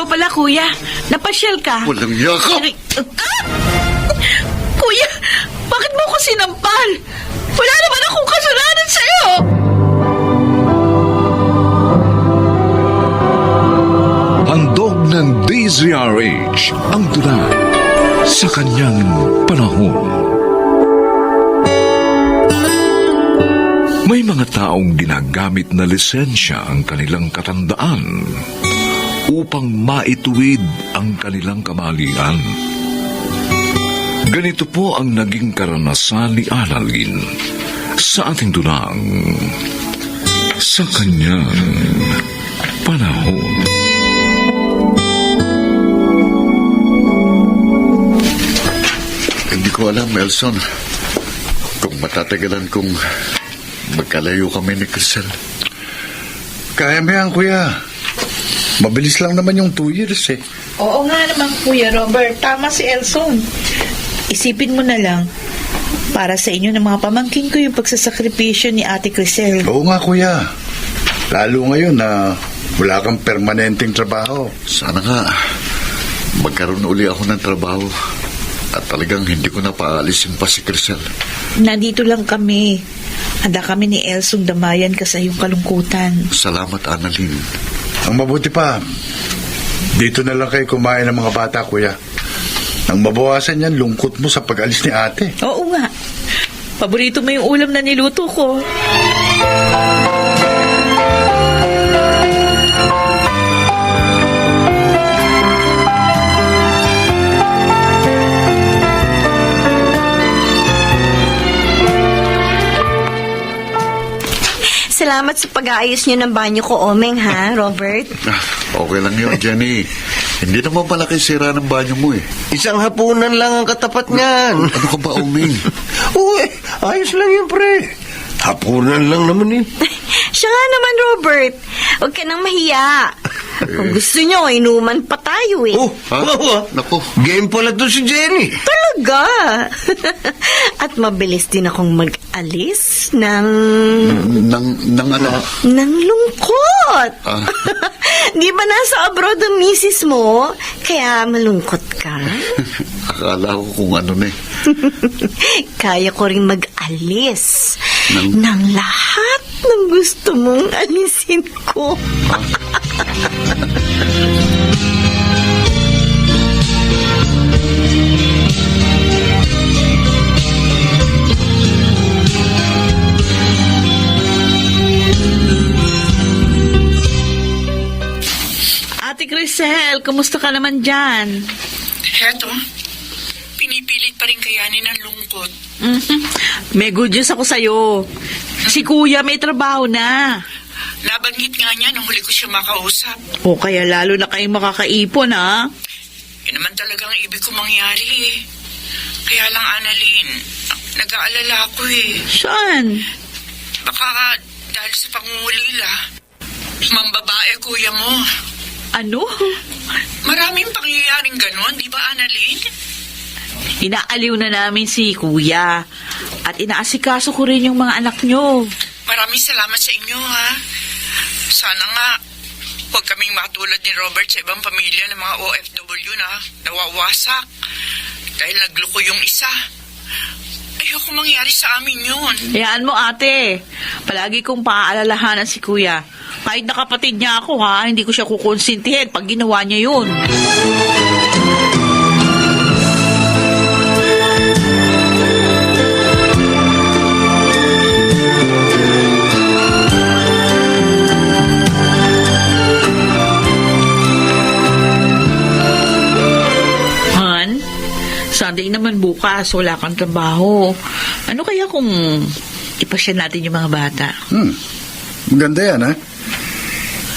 ikaw pala, kuya. Napasyal ka. Walang yakap! Kuya, bakit mo ako sinampal? Wala naman akong kasalanan sa'yo. Handog ng DZRH ang tula sa kanyang panahon. May mga taong ginagamit na lisensya ang kanilang katandaan upang maituwid ang kanilang kamalian. Ganito po ang naging karanasan ni Annalyn sa ating dulang sa kanyang panahon. Hindi ko alam, Elson, kung matatagalan kong magkalayo kami ni Crisel. Kaya mo yan, kuya. Mabilis lang naman yung 2 years eh. Oo nga naman, Kuya Robert. Tama si Elson. Isipin mo na lang, para sa inyo ng mga pamangkin ko yung pagsasakripisyo ni Ate Crisel. Oo nga, kuya. Lalo ngayon na wala kang permanenteng trabaho. Sana nga, magkaroon uli ako ng trabaho at talagang hindi ko na paalisin pa si Crisel. Nandito lang kami. Handa kami ni Elsong damayan ka sa iyong kalungkutan. Salamat, Annalyn. Ang mabuti pa, dito na lang kayo kumain ng mga bata, kuya. Nang mabawasan yan, lungkot mo sa pag-alis ni ate. Oo nga. Paborito mo yung ulam na niluto ko. Salamat sa pag-aayos niyo ng banyo ko, Omeng, ha, Robert? Okay lang yun, Jenny. Hindi naman malaki sira ng banyo mo eh. Isang hapunan lang ang katapat niyan. Ano ka ba, Oming? Uy, ayos lang yun, pre. Hapunan lang naman eh. Siya nga naman, Robert. Huwag ka nang mahiya. Kung gusto niyo, inuman pa tayo eh. Oh, Ha? wow, Naku. game pala to si Jenny. Talaga. At mabilis din akong mag-alis ng Ano? ng lungkot. Ah. Di ba nasa abroad ang misis mo? Kaya malungkot ka? Akala ko kung ano na eh. Kaya ko rin mag-alis ng lahat ng gusto mong alisin ko. Ate Crisel, kumusta ka naman dyan? Heto, pinipilit pa rin kayanin ang lungkot. May good news ako sa'yo. Si kuya may trabaho na. Nabanggit nga niya nung huli ko siya makausap. O kaya lalo na kayong makakaipon, ha? Yun naman talagang ibig ko mangyari eh. Kaya lang, Annalyn, nag-aalala ako eh. Saan? Baka dahil sa pangungulila, mambabae kuya mo. Ano? Maraming pangyayaring ganon, di ba, Annalyn? Inaaliw na namin si kuya. At inaasikaso ko rin yung mga anak nyo. Maraming salamat sa inyo, ha? Sana nga, huwag kaming matulad ni Robert sa ibang pamilya ng mga OFW na nawawasak dahil nagluko yung isa. Ayoko mangyari sa amin yun. Hayaan mo, ate. Palagi kong paaalalahanan si kuya. Kahit na kapatid niya ako, ha? Hindi ko siya kukonsintihin pag ginawa niya yun. Sunday naman bukas, wala kang trabaho. Ano kaya kung ipasya natin yung mga bata? Maganda yan, ha?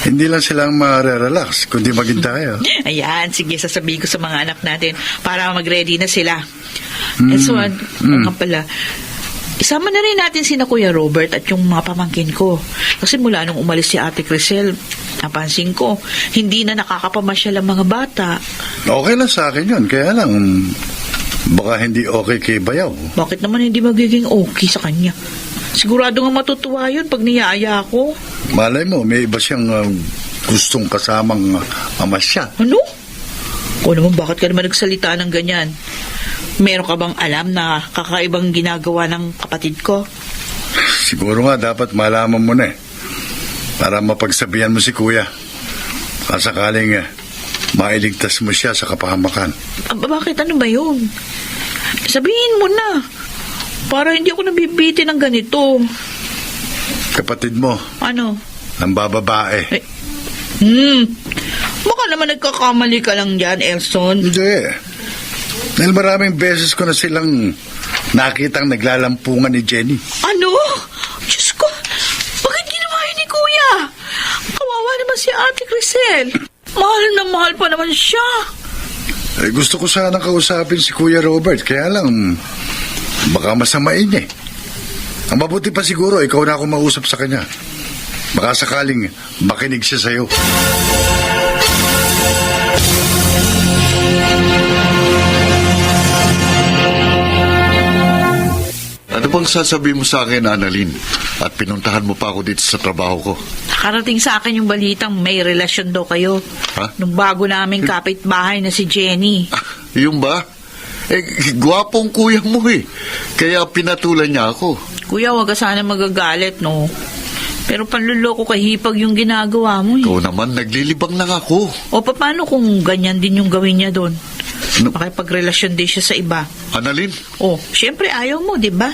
Hindi lang silang marerelax, kundi maging tayo. Ayan, sige, sasabihin ko sa mga anak natin para mag-ready na sila. And so, nga pala, isama na rin natin sina Kuya Robert at yung mga pamangkin ko. Kasi mula nung umalis si Ate Crisel, napansin ko, hindi na nakakapamasyal ang mga bata. Okay lang sa akin yun, kaya lang, baka hindi okay kay Bayaw. Bakit naman hindi magiging okay sa kanya? Sigurado nga matutuwa yun pag niyaya ko. Malay mo, may iba siyang gustong kasamang amasya. Ano? O naman, bakit ka naman nagsalita ng ganyan? Meron ka bang alam na kakaibang ginagawa ng kapatid ko? Siguro nga dapat malaman mo na para mapagsabihan mo si kuya. Kasakaling mailigtas mo siya sa kapahamakan. Bakit? Ano ba yun? Sabihin mo na. Para hindi ako nabibiti ng ganito. Kapatid mo, Ano? ng bababae. Baka naman nagkakamali ka lang dyan, Elson. Hindi. Dahil maraming beses ko na silang nakitang naglalampungan ni Jenny. Ano? Diyos ko, bakit ginawa yun ni Kuya? Kawawa naman si Ate Crisel. Mahal na mahal pa naman siya. Gusto ko sanang kausapin si Kuya Robert, kaya lang baka masamain niya. Ang mabuti pa siguro, ikaw na ako mausap sa kanya. Baka sakaling makinig siya sa'yo. Ano bang sasabihin mo sa akin, Annalyn? At pinuntahan mo pa ako dito sa trabaho ko. Nakarating sa akin yung balitang may relasyon daw kayo. Ha? Nung bago naming kapitbahay na si Jenny. Yung ba? Gwapong kuya mo eh. Kaya pinatulan niya ako. Kuya, wag ka sana magagalit, no? Pero panluloko kay Hipag yung ginagawa mo, eh. Ikaw naman, naglilibang lang ako. O paano kung ganyan din yung gawin niya doon? Ano? Makipagrelasyon din siya sa iba. Annalyn, Oh, syempre ayaw mo, di ba?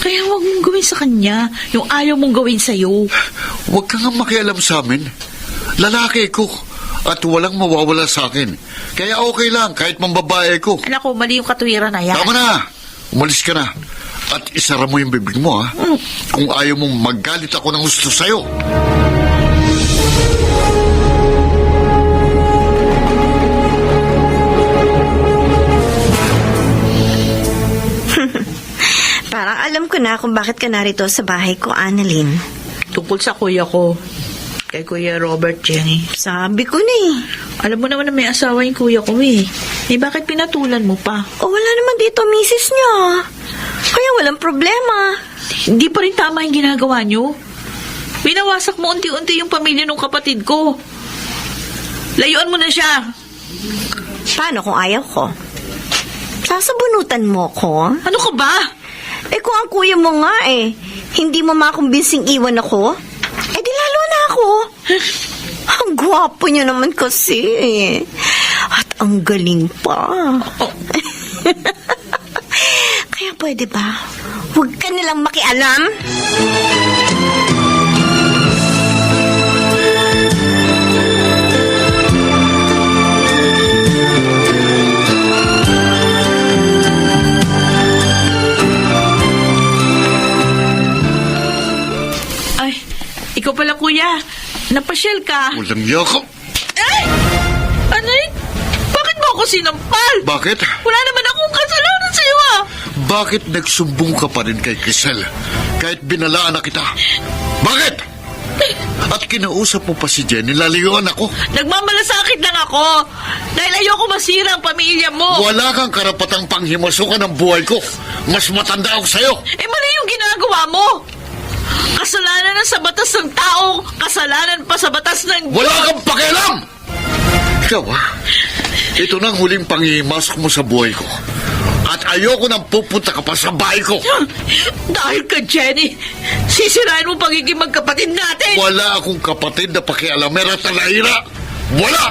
Kaya wag mong gawin sa kanya yung ayaw mong gawin sa'yo. huwag ka nga makialam sa amin. Lalaki ko. At walang mawawala sa akin. Kaya okay lang, kahit mambabae ko. Anak ko, mali yung katwiran na yan. Tama na! Umalis ka na. At isara mo yung bibig mo, ha? Kung ayaw mong maggalit ako ng gusto sa'yo. Parang alam ko na kung bakit ka narito sa bahay ko, Annalyn. Tungkol sa kuya ko. Kay Kuya Robert, Jenny. Sabi ko na eh. Alam mo naman na may asawa yung kuya ko, eh. Bakit pinatulan mo pa? O wala naman dito misis niya. Kaya walang problema. Hindi pa rin tama yung ginagawa nyo. Binawasak mo unti-unti yung pamilya ng kapatid ko. Layuan mo na siya. Paano kung ayaw ko? Sasabunutan mo ko? Ano ka ba? Eh kung ang kuya mo nga hindi mo makumbinsing iwan ako, di lalo na ako. Ang gwapo niya naman kasi. At ang galing pa. Kaya pwede ba? Huwag ka nilang makialam. Ay, ikaw pala kuya. Napasyal ka. Walang yakap. Ay! Anay, bakit mo ako sinampal? Bakit? Wala naman akong kasalanan sa'yo, ah. Bakit nagsumbong ka pa rin kay Crisel? Kahit binalaan na kita. Bakit? At kinausap mo pa si Jenny, lalayuan ako. Nagmamalasakit lang ako. Dahil ayoko masira ang pamilya mo. Wala kang karapatang panghimasukan ng buhay ko. Mas matanda ako sa'yo. Mali yung ginagawa mo. Kasalanan na sa batas ng tao, kasalanan pa sa batas ng... Wala kang pakialam! Ikaw, ito na ang huling panghihimasok mo sa buhay ko. At ayoko nang pupunta ka pa sa bahay ko. Dahil ka, Jenny, sisirain mo pagiging magkapatid natin. Wala akong kapatid na pakialamera at talaira. Wala!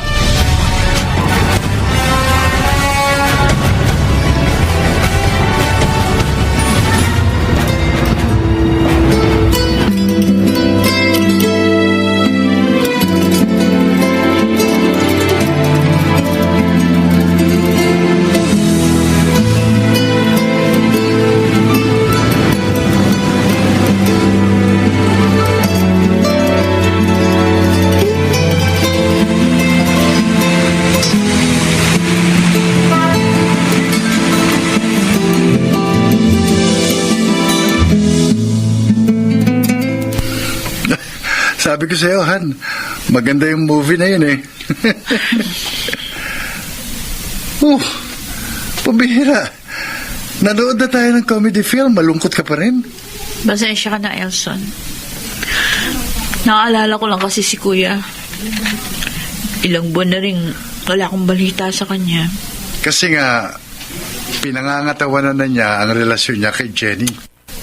Sabi ko sa'yo, Han, maganda yung movie na yun eh. Pambihira. Nanood na tayo ng comedy film, malungkot ka pa rin. Pasensya ka na, Elson. Naaalala ko lang kasi si Kuya. Ilang buwan na rin wala akong balita sa kanya. Kasi nga, pinangangatawanan na niya ang relasyon niya kay Jenny.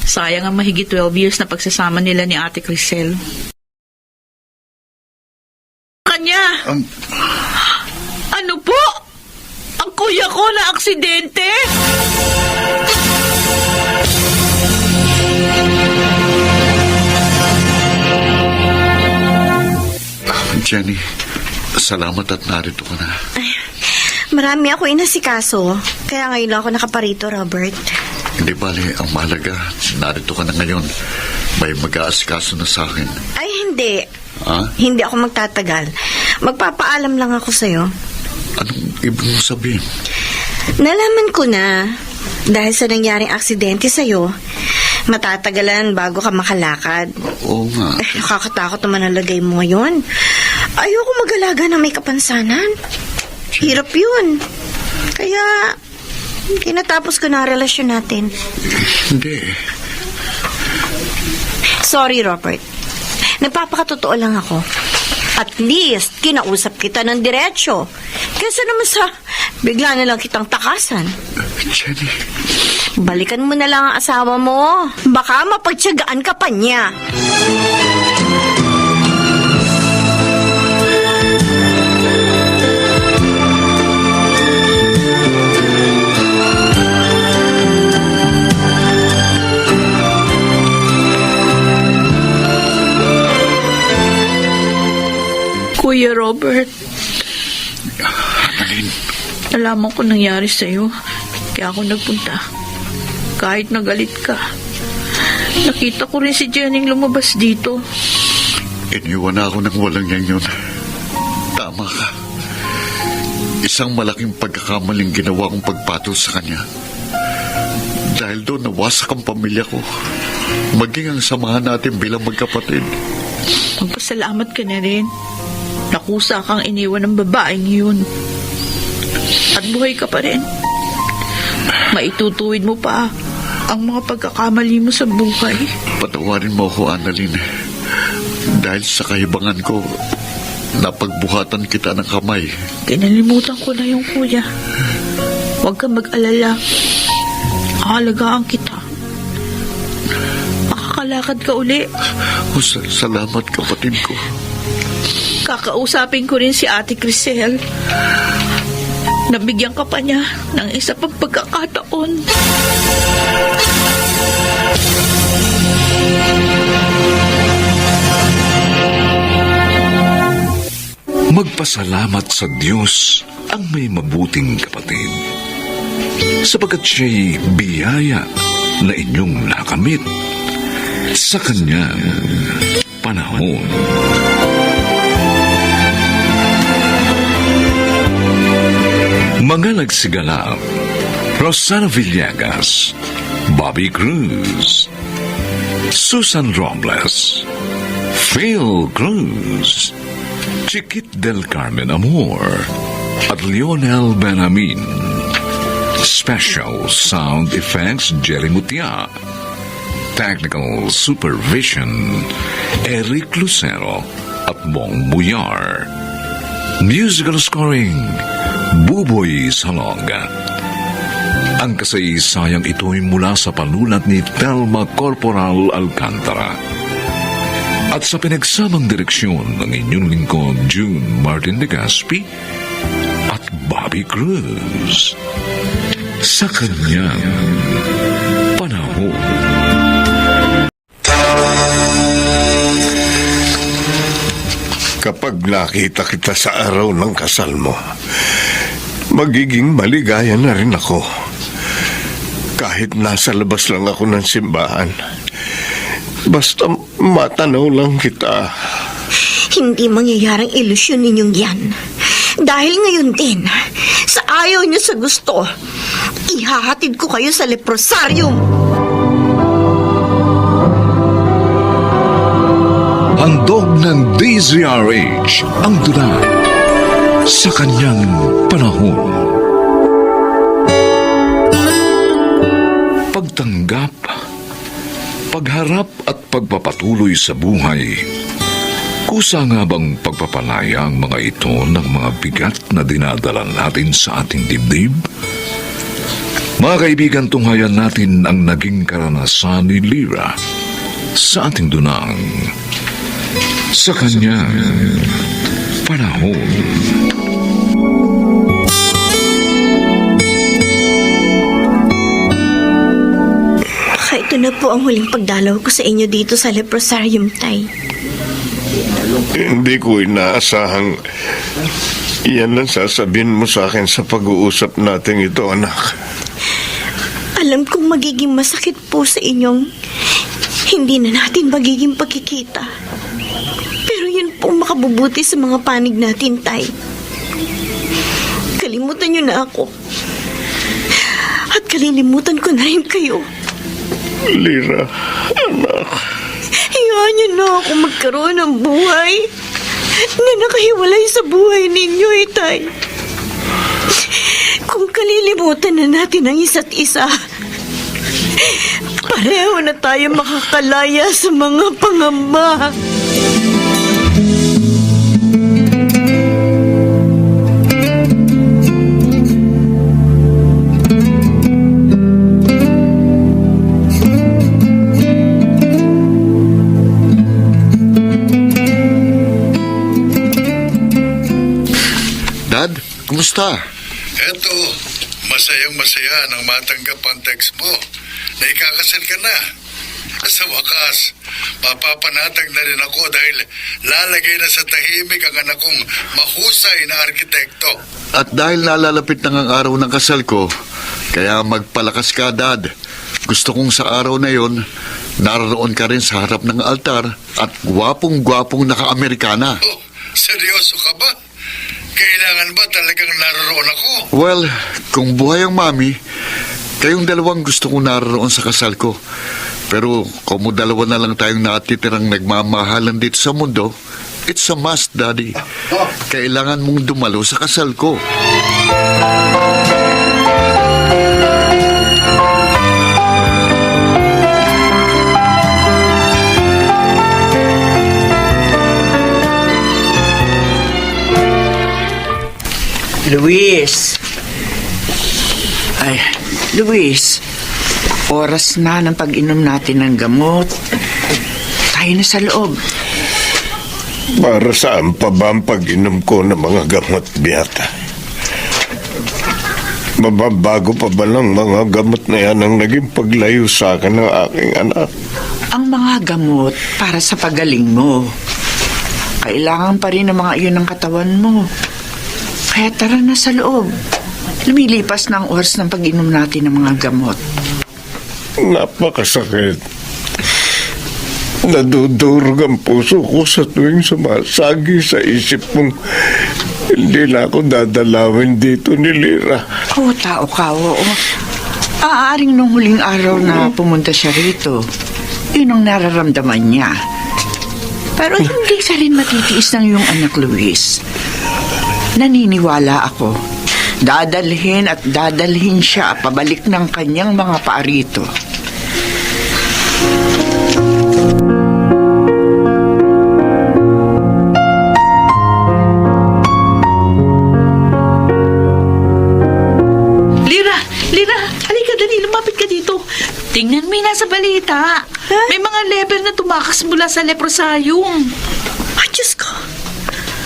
Sayang ang mahigit 12 years na pagsasama nila ni Ate Crisel. Kanya! Ano po? Ang kuya ko na aksidente? Jenny, salamat at narito ka na. Marami ako inasikaso. Kaya ngayon lang ako nakaparito, Robert. Hindi bali, ang mahalaga, narito ka na ngayon. May mag-aasikaso na sa akin. Ay, hindi. Ha? Hindi ako magtatagal. Magpapaalam lang ako sa'yo. Anong ibig mo sabihin? Nalaman ko na, dahil sa nangyaring aksidente sa'yo, matatagalan bago ka makalakad. Oo nga. Nakakatakot naman ang lagay mo ngayon. Ayoko mag-alaga na may kapansanan. Hirap yun. Kaya, tinatapos ko na ang relasyon natin. Hindi. Sorry, Robert. Nagpapakatotoo lang ako. At least, kinausap kita ng diretsyo. Kesa naman sa bigla na lang kitang takasan. Jenny. Balikan mo na lang ang asawa mo. Baka mapagtiyagaan ka pa niya. Kuya Robert, Annalyn. nalaman ko nangyari sa'yo. Kaya ako nagpunta. Kahit nagalit ka. Nakita ko rin si Jenny lumabas dito. Iniwan ako ng walang yan yun. Tama ka. Isang malaking pagkakamaling ginawa kong pagpatol sa kanya. Dahil doon nawasak ang pamilya ko. Maging ang samahan natin bilang magkapatid. Magpasalamat ka na rin. Nakusa kang iniwan ng babaeng yun. At buhay ka pa rin. Maitutuwid mo pa ang mga pagkakamali mo sa buhay. Patawarin mo ako, Annalyn. Dahil sa kahibangan ko, napagbuhatan kita ng kamay. Kinalimutan ko na yung kuya. Huwag kang mag-alala. Aalagaan kita. Makakalakad ka uli. Salamat, kapatid ko. Kakausapin ko rin si Ate Crisel. Nabigyan ka pa niya ng isa pang pagkakataon. Magpasalamat sa Diyos ang may mabuting kapatid, sapagkat siya'y biyaya na inyong nakamit sa kanyang panahon. Mga nagsigalap: Rosana Villegas, Bobby Cruz, Susan Robles, Phil Cruz, Chiquit del Carmen Amor, at Lionel Benamin. Special Sound Effects Jerry Mutia. Technical Supervision Eric Lucero at Bong Buyar. Musical Scoring Buboy Salonga. Ang kasaysayang ito'y mula sa panulat ni Telma Corporal Alcantara at sa pinagsamang direksyon ng inyong lingkod June Martin de Gaspi at Bobby Cruz. Sa kanyang panahon. Kapag nakita kita sa araw ng kasal mo, magiging maligaya na rin ako. Kahit nasa labas lang ako ng simbahan. Basta matanaw lang kita. Hindi mangyayaring ilusyon ninyong yan. Dahil ngayon din, sa ayaw niyo sa gusto, ihahatid ko kayo sa leprosarium. Handog ng DZRH ang tula sa kanyang panahon. Pagtanggap, pagharap at pagpapatuloy sa buhay, Parusa nga bang pagpapalaya ang mga ito ng mga bigat na dinadala natin sa ating dibdib? Mga kaibigan, tunghayan natin ang naging karanasan ni Lyra sa ating dunang sa kanyang panahon. Ito na po ang huling pagdalaw ko sa inyo dito sa leprosarium, Tay. Hindi ko inaasahang yan ang sasabihin mo sa akin sa pag-uusap natin ito, anak. Alam kong magiging masakit po sa inyong hindi na natin magiging pagkikita. Pero yun po makabubuti sa mga panig natin, Tay. Kalimutan niyo na ako. At kalilimutan ko na rin kayo. Lyra, anak. Hayaan niyo na ako magkaroon ng buhay na nakahiwalay sa buhay ninyo, Itay. Kung kalilimutan na natin ang isa't isa, pareho na tayo makakalaya sa mga pangamba. Dad, kumusta? Eto, masayang-masaya nang matanggap ang text mo na ikakasal ka na. Sa wakas, papapanatag na rin ako dahil lalagay na sa tahimik ang anak kong mahusay na arkitekto. At dahil nalalapit na ang araw ng kasal ko, kaya magpalakas ka, Dad. Gusto kong sa araw na yon, naroon ka rin sa harap ng altar at gwapong-gwapong naka-Amerikana. Oh, seryoso ka ba? Kailangan ba talagang naroon ako? Well, kung buhay ang mami, kayong dalawang gusto kong naroon sa kasal ko. Pero kung dalawa na lang tayong natitirang nagmamahalan dito sa mundo, it's a must, Daddy. Kailangan mong dumalo sa kasal ko. Luis. Ay, Luis. Oras na ng pag-inom natin ng gamot. Tayo na sa loob. Para saan pa ba ang pag-inom ko ng mga gamot, Beata? Mababago pa ba lang mga gamot na yan ang naging paglayo sa akin ng aking anak? Ang mga gamot para sa pagaling mo. Kailangan pa rin ng mga iyon ng katawan mo. Kaya tara na sa loob. Lumilipas na ang oras ng pag-inom natin ng mga gamot. Napakasakit. Nadudurog ang puso ko sa tuwing sumasagi sa isip mong hindi na ako dadalawin dito ni Lyra. Oo, tao ka, oo. Aaring nung huling araw na pumunta siya rito, yun ang nararamdaman niya. Pero hindi siya rin matitiis ng iyong anak, Luis. Naniniwala ako. Dadalhin at dadalhin siya pabalik ng kanyang mga paarito. Lyra, halika dali, lumapit ka dito. Tingnan mo yung nasa balita. May mga leper na tumakas mula sa leprosarium. Ay, Diyos ko.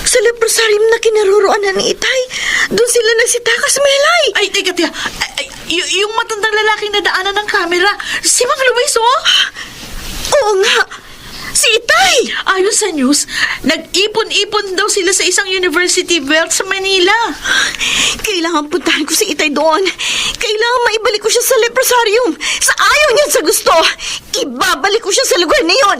Sa leprosarium na kinaruroanan ni Itay, doon sila nagsitakas, Melay. Ay, teka. Yung matandang lalaking nadaanan ng camera, si Mang Luis, oh? Oo nga. Si Itay. Ayon sa news, nag-ipon-ipon daw sila sa isang university belt sa Manila. Kailangan puntahan ko si Itay doon. Kailangan maibalik ko siya sa leprosarium. Sa ayaw niya sa gusto, ibabalik ko siya sa lugar na yon.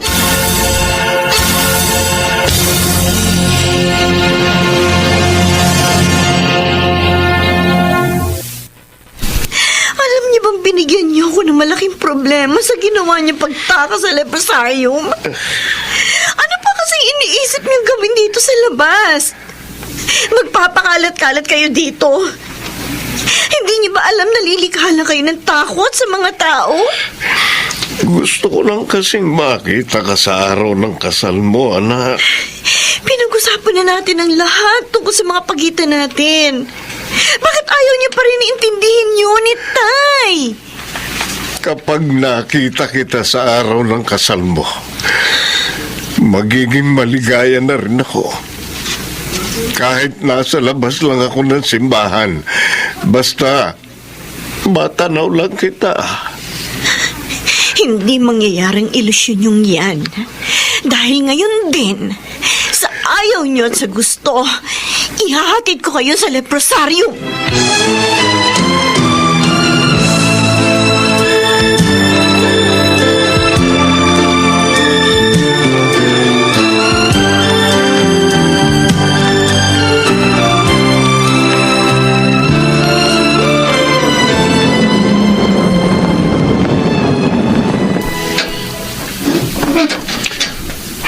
Alam niyo bang binigyan niyo ako ng malaking problema sa ginawa niya pagtaka sa leprosarium? Ano pa kasi iniisip niyong gawin dito sa labas? Magpapakalat-kalat kayo dito. Hindi niyo ba alam nalilikha lang kayo ng takot sa mga tao? Gusto ko lang kasing makita ka sa araw ng kasal mo, anak. Pinag-usapan na natin ang lahat tungkol sa mga pagitan natin. Bakit ayaw niya pa rin intindihin yun, Tay? Kapag nakita kita sa araw ng kasal mo, magiging maligaya na rin ako. Kahit nasa labas lang ako ng simbahan, basta matanaw lang kita. Hindi mangyayaring ilusyon yung yan. Dahil ngayon din, sa ayaw niyo at sa gusto, ihahatid ko kayo sa leprosarium.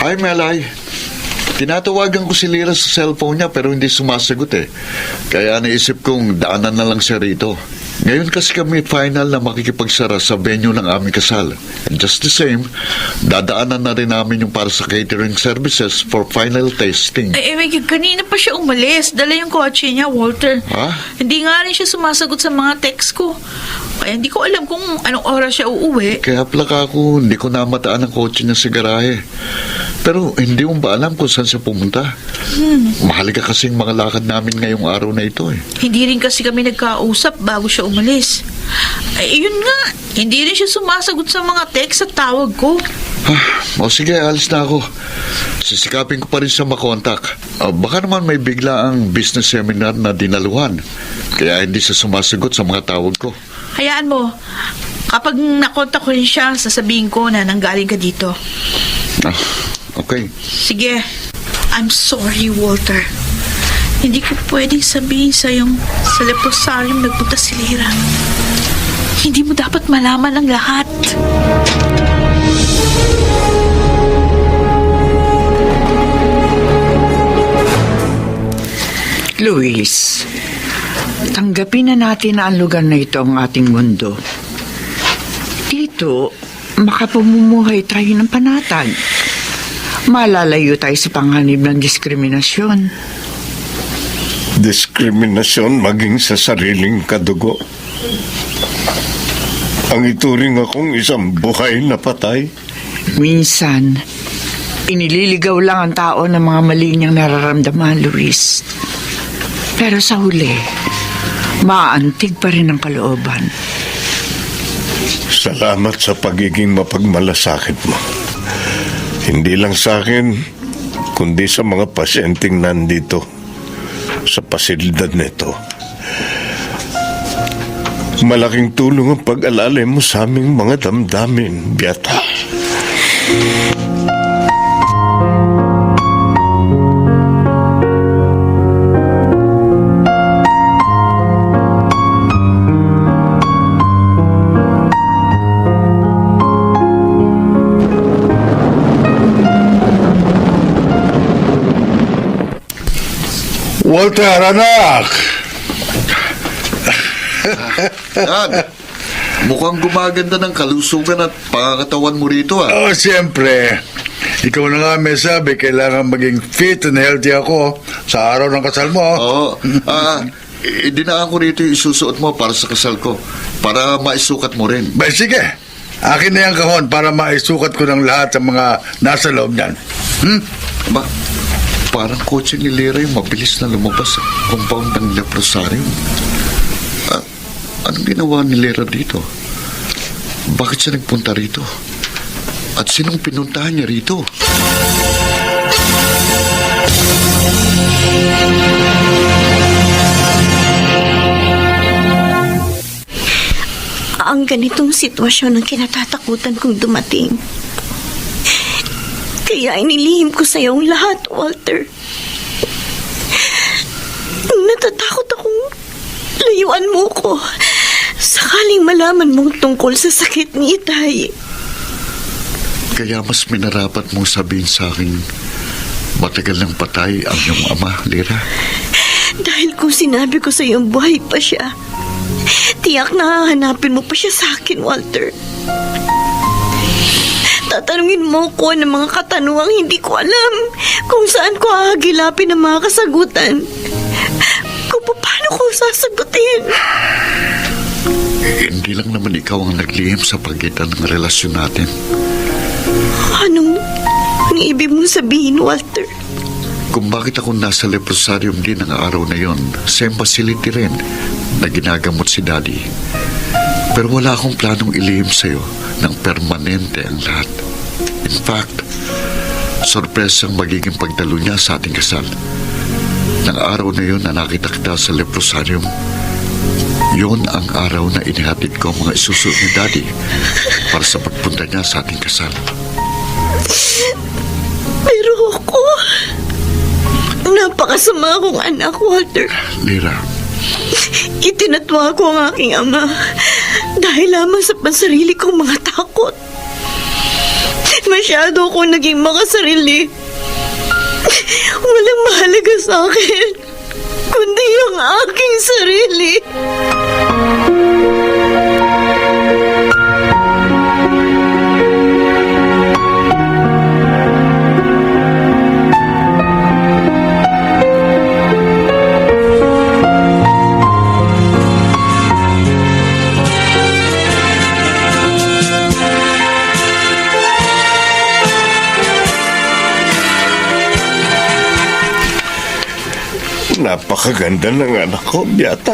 Hi, Melay. Tinatawagan ko si Lira sa cellphone niya pero hindi sumasagot eh. Kaya naisip kong daanan na lang siya rito. Ngayon kasi kami final na makikipagsara sa venue ng aming kasal. And just the same, dadaanan na rin namin yung para sa catering services for final tasting. Kanina pa siya umalis. Dala yung kotse niya, Walter. Ha? Hindi nga rin siya sumasagot sa mga text ko. Kaya hindi ko alam kung anong oras siya uuwi. Kaya plaka ako, hindi ko namataan ang kotse niya sa garahe. Pero hindi mo ba alam kung saan siya pumunta? Mahalaga kasing mga lakad namin ngayong araw na ito eh. Hindi rin kasi kami nagkausap bago siya umalis. Yun nga, hindi rin siya sumasagot sa mga text at tawag ko. O sige, alis na ako. Sisikapin ko pa rin siya makontak. Baka naman may bigla ang business seminar na dinaluhan. Kaya hindi siya sumasagot sa mga tawag ko. Hayaan mo, kapag nakontak ko rin siya, sasabihin ko na nanggaling ka dito. Okay. Sige, I'm sorry, Walter. Hindi ko pwedeng sabihin sa'yong sa leprosarium nagpunta si Lira. Hindi mo dapat malaman ang lahat. Luis, tanggapin na natin na ang lugar na ito ang ating mundo. Dito, makapamumuhay tayo ng panatag. Malalayo tayo sa panganib ng diskriminasyon. Diskriminasyon maging sa sariling kadugo. Ang ituring akong isang buhay na patay. Minsan, inililigaw lang ang tao ng mga mali niyang nararamdaman, Luis. Pero sa huli, maantig pa rin ang kalooban. Salamat sa pagiging mapagmalasakit mo. Hindi lang sa akin, kundi sa mga pasyenteng nandito sa pasilidad nito. Malaking tulong ang pag-alala mo sa aming mga damdamin, Beata. Walter, anak! Yan. Mukhang gumaganda ng kalusugan at pangakatawan mo rito ah. Siyempre. Ikaw na nga may sabi, kailangan maging fit and healthy ako sa araw ng kasal mo. Oo. Idinaan ko rito yung isusuot mo para sa kasal ko. Para maisukat mo rin. Ba, sige. Akin na yung kahon para maisukat ko ng lahat ng mga nasa loob niyan. Ba, parang kotse ni Lira yung mabilis na lumabas sa compound ng leprosarium. Anong ginawa ni Lira dito? Bakit siya nagpunta rito? At sinong pinuntahan niya rito? Ang ganitong sitwasyon ang kinatatakutan kong dumating. Kaya inilihim ko sa iyo ang lahat, Walter. Natatakot akong layuan mo ko. Sakaling malaman mong tungkol sa sakit ni Itay. Kaya mas minarapat mong sabihin sa akin, matagal nang patay ang iyong ama, Lira. Dahil kung sinabi ko sa iyo buhay pa siya, tiyak na hahanapin mo pa siya sa akin, Walter. tatanungin mo ko ng mga katanungang hindi ko alam kung saan ko hahagilapin ang mga kasagutan. Kung paano ko sasagutin. Hindi lang naman ikaw ang naglihim sa pagitan ng relasyon natin. Anong ibig mong sabihin, Walter? Kung bakit ako nasa leprosarium din ang araw na yon, same facility rin na ginagamot si Daddy. Pero wala akong planong ilihim sa'yo ng permanente ang lahat. In fact, sorpresang magiging pagdalo niya sa ating kasal. Nang araw na yon na nakita kita sa leprosarium, yun ang araw na inihatid ko ang mga isusunod ni Daddy para sa pagpunta niya sa ating kasal. Pero ako, napakasama akong anak, Walter. Lyra, Itinatwa ko ang aking ama dahil lamang sa pansarili kong mga takot. Masyado akong naging makasarili. Walang mahalaga sa akin, kundi ang aking sarili. Napakaganda ng anak ko, Beata.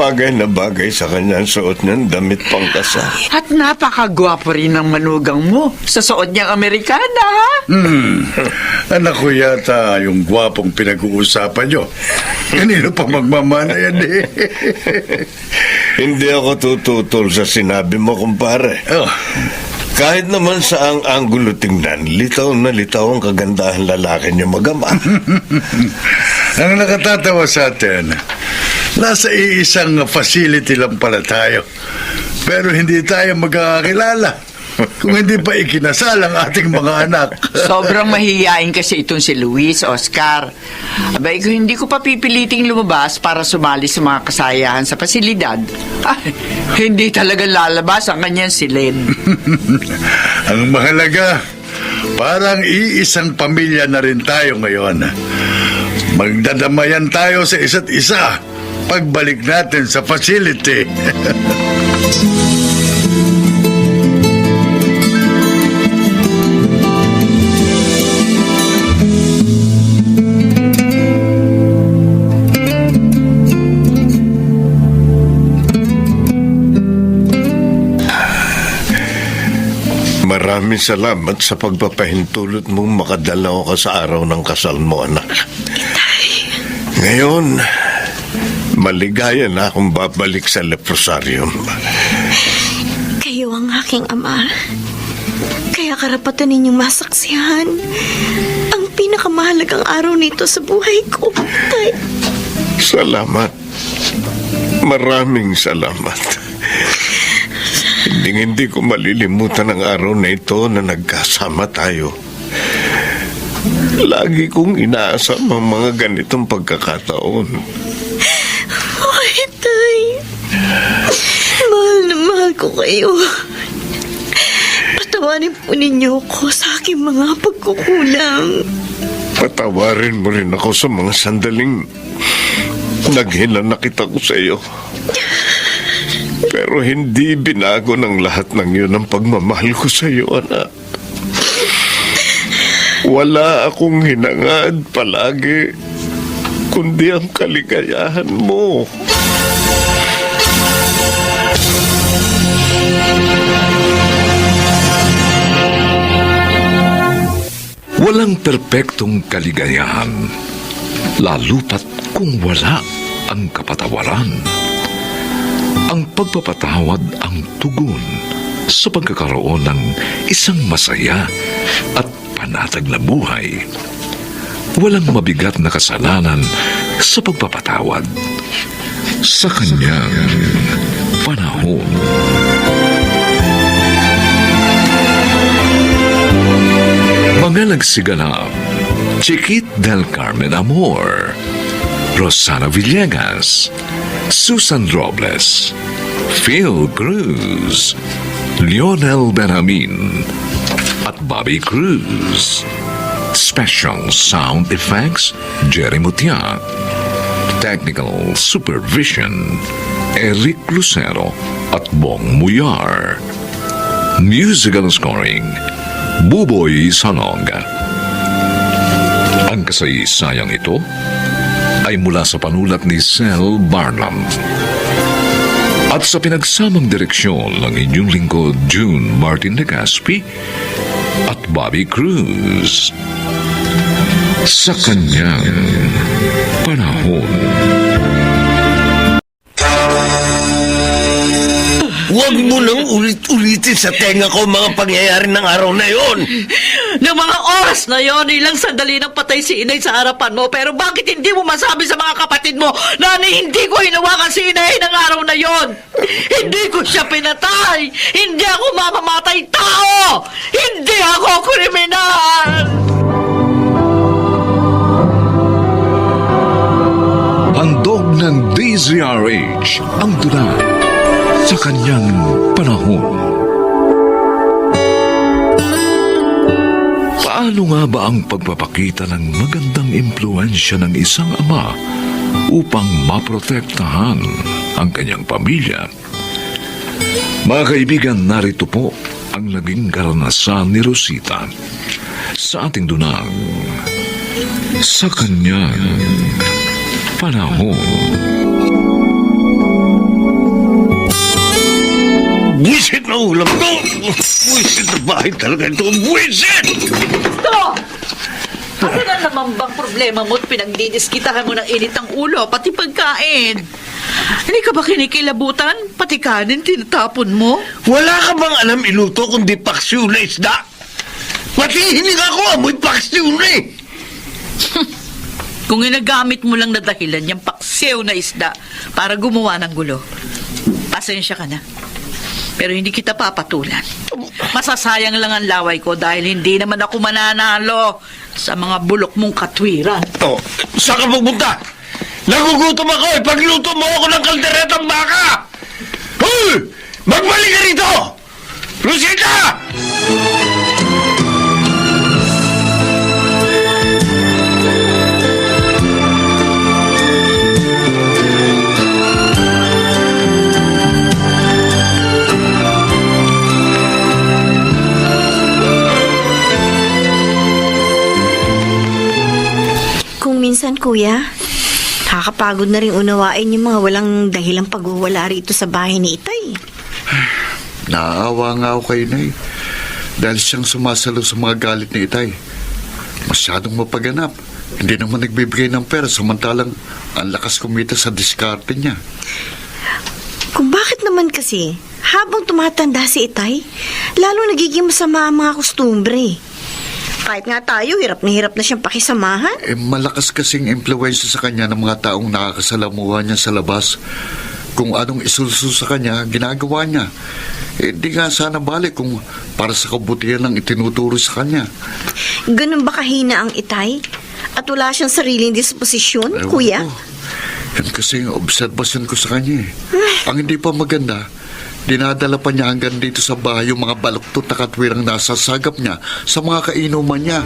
Bagay na bagay sa kanya ang suot niyang damit pang kasal. At napakagwapo rin ng manugang mo sa suot niyang Amerikana, ha? Anak ko yata yung gwapong pinag-uusapan nyo. Kanino pa magmamana yan eh? Hindi ako tututol sa sinabi mo, kumpare. Oh. Kahit naman sa ang anggulo tingnan, litaw na litaw ang kagandahan lalaki niya magama. Ang nakatatawa sa atin, nasa iisang facility lang pala tayo. Pero hindi tayo magkakakilala kung hindi pa ikinasal ang ating mga anak. Sobrang mahihiyain kasi itong si Luis, Oscar. Abay, kung hindi ko pa pipiliting lumabas para sumali sa mga kasayahan sa pasilidad, hindi talaga lalabas ang kanyang silid. Ang mahalaga, parang iisang pamilya na rin tayo ngayon. Magdadamayan tayo sa isa't isa pagbalik natin sa facility. Maraming salamat sa pagpapahintulot mong makadalaw ka sa araw ng kasal mo, anak. Ngayon, maligaya na akong babalik sa leprosarium. Kayo ang aking ama. Kaya karapatan ninyong masaksihan ang pinakamahalagang araw nito sa buhay ko, Tay. Salamat. Maraming salamat. Hindi ko malilimutan ang araw na ito na nagkasama tayo. Lagi kong inaasam ang mga ganitong pagkakataon. Ay, Tay. Mahal na mahal ko kayo. Patawarin po ninyo ako sa aking mga pagkukulang. Patawarin mo rin ako sa mga sandaling naghinanakit ako sa iyo. Pero hindi binago ng lahat ng yun ang pagmamahal ko sa iyo, anak. Wala akong hinangad palagi, kundi ang kaligayahan mo. Walang perpektong kaligayahan, lalo pat kung wala ang kapatawaran. Ang pagpapatawad ang tugon sa pagkakaroon ng isang masaya at panatag na buhay. Walang mabigat na kasalanan sa pagpapatawad sa kanyang panahon. Mga nagsiganap: Chiquit del Carmen Amor, Rosana Villegas, Susan Robles, Phil Cruz, Lionel Benjamin at Bobby Cruz. Special sound effects, Jerry Mutia. Technical supervision, Eric Lucero at Bong Muyar. Musical scoring, Buboy Sanog. Ang kasaysayang ito ay mula sa panulat ni Sel Barnum at sa pinagsamang direksyon ng inyong lingkod June Martin Legaspi at Bobby Cruz. Sa kanyang panahon. Huwag mo nang ulit-ulitin sa tenga ko mga pangyayari ng araw na yon. Ng mga oras na yon, ilang sandali nang patay si inay sa harapan mo. Pero bakit hindi mo masabi sa mga kapatid mo na hindi ko hinawakan si inay ng araw na yon? Hindi ko siya pinatay. Hindi ako mamamatay tao. Hindi ako kriminal. Handog ng DZRH ang tula sa kanyang panahon. Paano nga ba ang pagpapakita ng magandang impluensya ng isang ama upang maprotektahan ang kanyang pamilya? Mga kaibigan, narito po ang naging karanasan ni Rosita sa ating dunang sa kanyang panahon. Buwisit na ulam to! Buwisit na bahay talaga ito! Buwisit! Ito! Ano na naman bang problema mo at pinagdidiskitahan mo ng init ng ulo, pati pagkain? Hindi ka ba kinikilabutan? Pati kanin tinatapon mo? Wala ka bang alam iluto kundi paksiw na isda? Pati hininga ko amoy paksiw na eh! Kung ginagamit mo lang na dahilan yung paksiw na isda para gumawa ng gulo, pasensya ka na. Pero hindi kita papatulan. Masasayang lang ang laway ko dahil hindi naman ako mananalo sa mga bulok mong katwiran. Oh, saan ka pupunta? Nagugutom ako! Ipagluto mo ako ng kalderetang baka! Hoy! Magbalik ka rito! Rosita! Minsan, kuya, nakakapagod na rin unawain yung mga walang dahilang pagwawala rito sa bahay ni Itay. Naaawa nga ako kay Nay dahil siyang sumasalo sa mga galit ni Itay. Masyadong mapaganap. Hindi naman nagbibigay ng pera samantalang ang lakas kumita sa diskarte niya. Kung bakit naman kasi, habang tumatanda si Itay, lalo nagiging masama ang mga kostumbre. Kahit nga tayo, hirap na siyang pakisamahan. Malakas kasing impluwensya sa kanya ng mga taong nakakasalamuha niya sa labas. Kung anong isulso sa kanya, ginagawa niya. Di nga sana balik kung para sa kabutihan lang itinuturo sa kanya. Ganun ba kahina ang Itay? At wala siyang sariling disposisyon, kuya? Yan kasi yung obserbasyon ko sa kanya. Ang hindi pa maganda, dinadala pa niya hanggang dito sa bahay yung mga baluktot na katwirang nasasagap niya sa mga kainuman niya.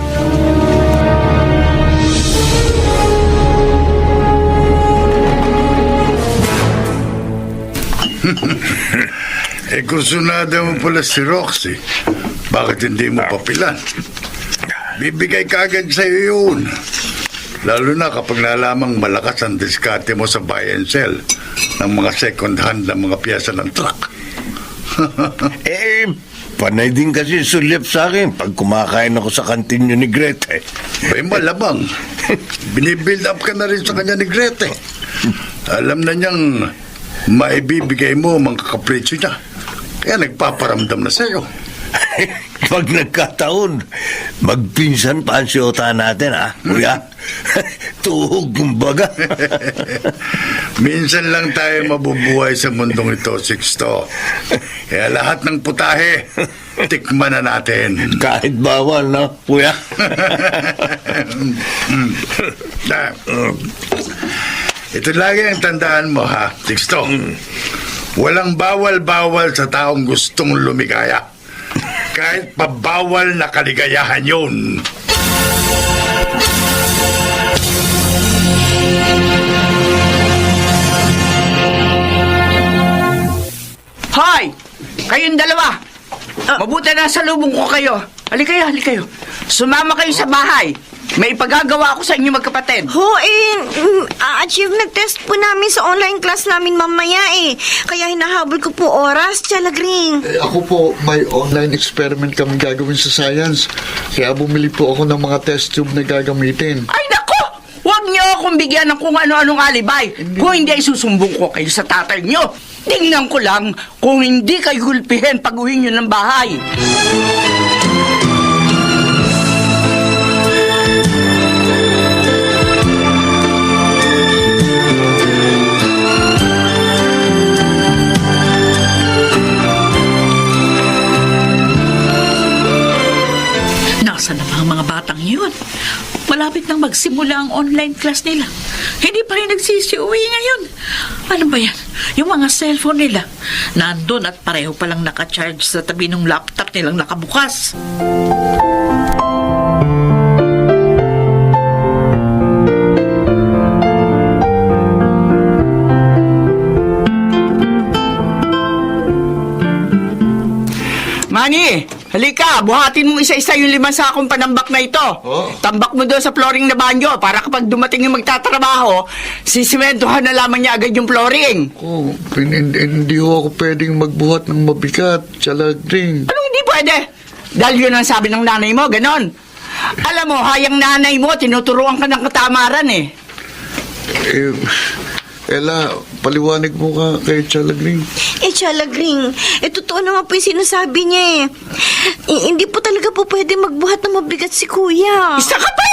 Kursunada mo pala si Roxy. Bakit hindi mo papilan? Bibigay ka agad sa'yo yun. Lalo na kapag nalamang malakas ang diskarte mo sa buy and sell ng mga second hand na mga piyesa ng truck. Panay din kasi sulip sa akin pag kumakain ako sa kantin yun ni Grete. May malabang. Binibuild up ka na rin sa kanya ni Grete. Alam na niyang maibibigay mo ang kakapritsyo niya. Kaya nagpaparamdam na sa'yo. Pag nagkataon, magpinsan pa ang siyota natin, ha, kuya? Tuhog kumbaga. Minsan lang tayo mabubuhay sa mundong ito, Sixto. Kaya lahat ng putahe, tikman na natin. Kahit bawal, no, kuya? Ito lagi ang tandaan mo, ha, Sixto. Walang bawal-bawal sa taong gustong lumigaya. Kahit pabawal na kaligayahan yun. Hoy! Kayong dalawa! Mabuti na sa lubong ko kayo. Halika kayo. Sumama kayo sa bahay. May ipagagawa ako sa inyo magkapatid. Achievement test po namin sa online class namin mamaya Kaya hinahabol ko po oras, Chalagring. Ako po, may online experiment kami gagawin sa science. Kaya bumili po ako ng mga test tube na gagamitin. Ay, nako! Huwag niyo akong bigyan ng kung ano-anong alibay. Kung hindi ay susumbong ko kayo sa tatay niyo. Tingnan ko lang kung hindi kayo gulpihin pag-uwi niyo ng bahay. Nasaan na ba ang mga batang yun? Malapit nang magsimula ang online class nila. Hindi pa rin nagsisiuwi ngayon. Ano ba yan? Yung mga cellphone nila, nandun at pareho palang nakacharge sa tabi ng laptop nilang nakabukas. Manny, halika, buhatin mong isa-isa yung 5 sakong panambak na ito. Oh. Tambak mo doon sa flooring na banyo para kapag dumating yung magtatrabaho, sisimentohan na lamang niya agad yung flooring. Hindi ho ako pwedeng magbuhat ng mabigat, Chalagring. Anong hindi pwede? Dahil yun ang sabi ng nanay mo, ganon. Alam mo, hayang nanay mo, tinuturuan ka ng katamaran Ella, paliwanag mo ka kay Chalagring. Chalagring, totoo naman po yung sinasabi niya Hindi po talaga po pwede magbuhat ng mabigat si Kuya. Isa ka pa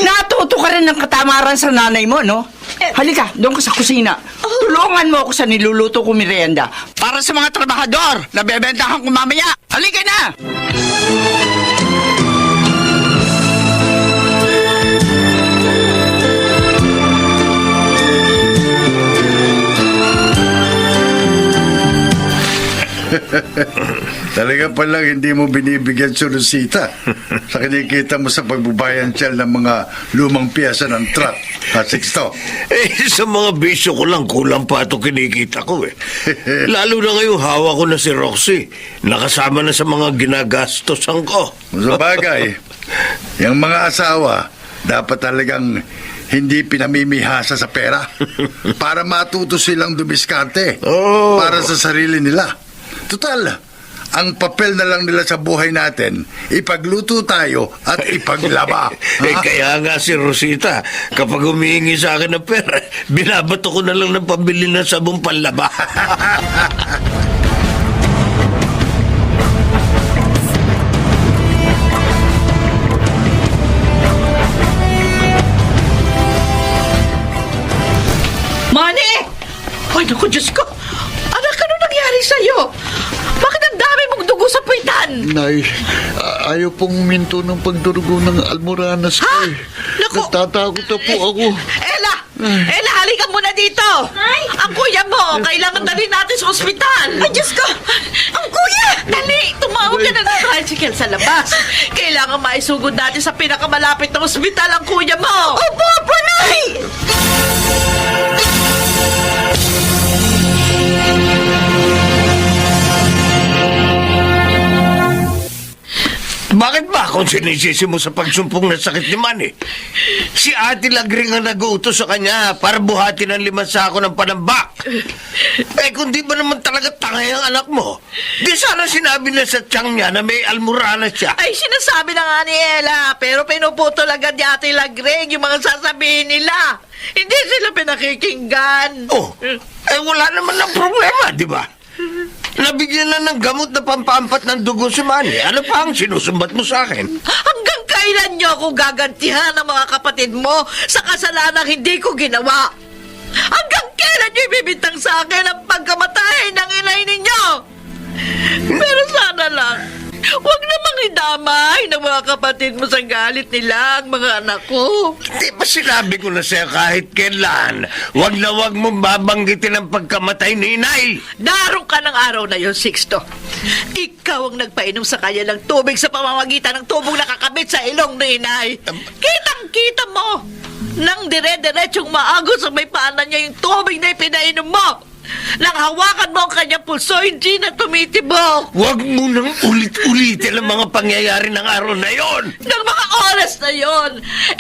Natuto ka rin ng katamaran sa nanay mo, no? Halika, doon ka sa kusina. Tulungan mo ako sa niluluto ko merienda. Para sa mga trabahador na bebentahan ko mamaya. Halika na! Talaga palang hindi mo binibigyan si Rosita sa kinikita mo sa pagbubayan siya ng mga lumang piyesa ng truck at Sixto. Sa mga bisyo ko lang, kulang pa ito kinikita ko Lalo na ngayong hawa ko na si Roxy. Nakasama na sa mga ginagastosan ko. Sa bagay, yung mga asawa, dapat talagang hindi pinamimihasa sa pera para matuto silang dumiskarte para sa sarili nila. Total, ang papel na lang nila sa buhay natin, ipagluto tayo at ipaglaba. Kaya nga si Rosita, kapag humihingi sa akin ng pera, binabato ko na lang ng pambili ng sabong panlaba. Manny! Ay, naku, Diyos ko! Anak, ano nangyari sa'yo? Bakit ang dami mong dugo sa puwitan? Nay, ayaw pong minto ng pagdurugo ng almoranas ko Naku! Natatakot na po ako. Ella, halika muna dito! Ay! Ang kuya mo, kailangan dalhin natin sa ospital! Ay, Diyos ko! Ang kuya! Dali! Tumawag ka na ng tricycle sa labas. Kailangan maisugod natin sa pinakamalapit na ospital ang kuya mo! Opo, Nay! Bakit ba kung sinisisi mo sa pagsumpong na sakit ni Manny? Si Ate Lagring ang nag-uutos sa kanya para buhatin ang 5 sako ng panambak. Kung di ba naman talaga tangay ang anak mo, di sana sinabi na sa tiyang niya na may almurana siya. Ay, sinasabi na nga ni Ella, pero pinuputol agad ni Ate Lagring yung mga sasabihin nila. Hindi sila pinakikinggan. Wala naman ng problema, di ba? Nabigyan na ng gamot na pampampat ng dugo si Manny. Ano pa ang sinusumbat mo sa akin? Hanggang kailan niyo ako gagantihan ng mga kapatid mo sa kasalanang hindi ko ginawa? Hanggang kailan niyo ibibintang sa akin ang pagkamatay ng inay ninyo? Pero sana lang, Huwag namang idamay ng mga kapatid mo sa galit nila ang mga anak ko. Di ba sinabi ko na sa'yo kahit kailan, wag na wag mong babanggitin ang pagkamatay ni inay? Naroon ka ng araw na yon, Sixto. Ikaw ang nagpainom sa kanya ng tubig sa pamamagitan ng tubong nakakabit sa ilong ni inay. Kitang-kita mo nang dire-diretsong maagos sa may paanan niya yung tubig na ipinainom mo. Nang hawakan mo ang kanyang pulso, hindi na tumitibok. Wag mo nang ulit-ulitin ang mga pangyayari ng araw na yon. Ng mga oras na yon,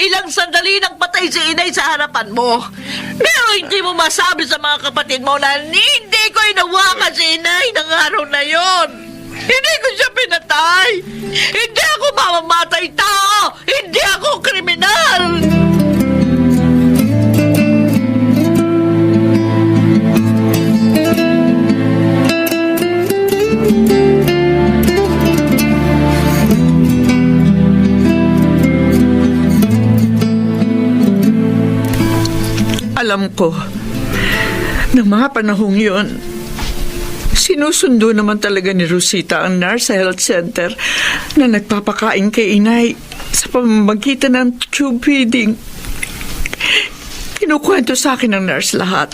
ilang sandali nang patay si inay sa harapan mo. Pero hindi mo masabi sa mga kapatid mo na hindi ko inawakan si inay ng araw na yon. Hindi ko siya pinatay. Hindi ako mamamatay tao. Hindi ako kriminal. Alam ko, ng mga panahong yun, sinusundo naman talaga ni Rosita ang nurse sa health center na nagpapakain kay inay sa pamamagitan ng tube feeding. Kinukwento sa akin ng nurse lahat.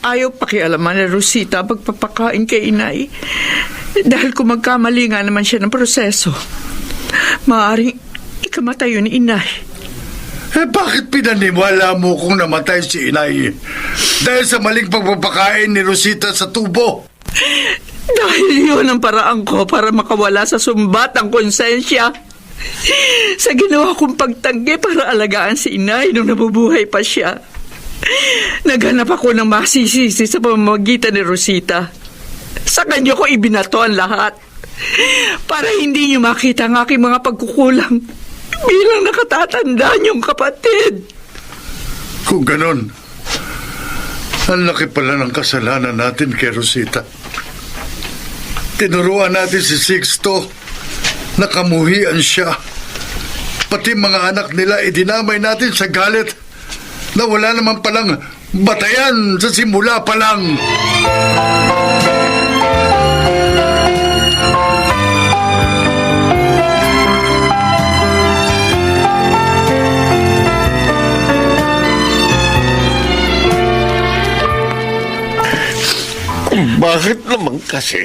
Ayaw pakialaman ni Rosita pagpapakain kay inay dahil kung magkamali nga naman siya ng proseso, maaaring ikamatay yun ni inay. Bakit pinaniwala mo kung namatay si inay? Dahil sa maling pagpapakain ni Rosita sa tubo? Dahil yun ang paraan ko para makawala sa sumbat ang konsensya. Sa ginawa kong pagtanggi para alagaan si inay nung nabubuhay pa siya. Naghanap ako ng masisisi sa pamamagitan ni Rosita. Sa kanya ko ibinato ang lahat para hindi niyo makita ang aking mga pagkukulang bilang nakatatanda niyong kapatid. Kung ganon, ang laki pala ng kasalanan natin kay Rosita. Tinuruan natin si Sixto na kamuhian siya. Pati mga anak nila idinamay natin sa galit na wala naman palang batayan sa simula pa lang. Bakit naman kasi?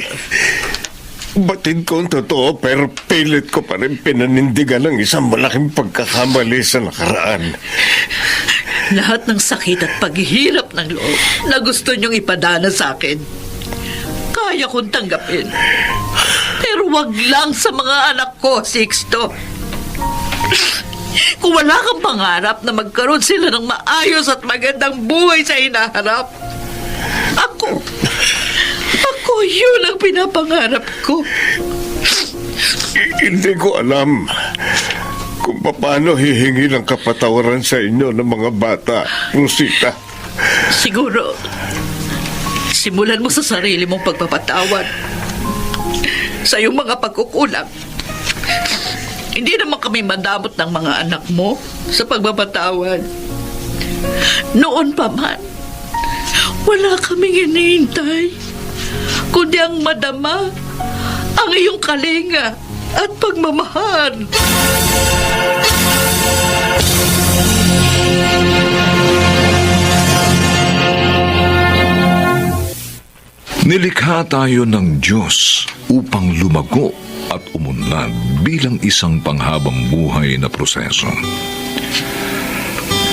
Batid ko ang totoo pero pilit ko pa rin pinanindigan ng isang malaking pagkakamali sa nakaraan. Lahat ng sakit at paghihirap ng loob na gusto niyong ipadana sa akin, kaya kong tanggapin. Pero wag lang sa mga anak ko, Sixto. Kung wala kang pangarap na magkaroon sila ng maayos at magandang buhay sa hinaharap, ako yun ang pinapangarap ko. Hindi ko alam kung paano hihingi ng kapatawaran sa inyo ng mga bata, Rosita. Siguro, simulan mo sa sarili mong pagpapatawad sa iyong mga pagkukulang. Hindi naman kami madamot ng mga anak mo sa pagpapatawad. Noon pa man, wala kaming hinihintay, kundi ang madama ang iyong kalinga at pagmamahal. Nilikha tayo ng Diyos upang lumago at umunlad bilang isang panghabang buhay na proseso.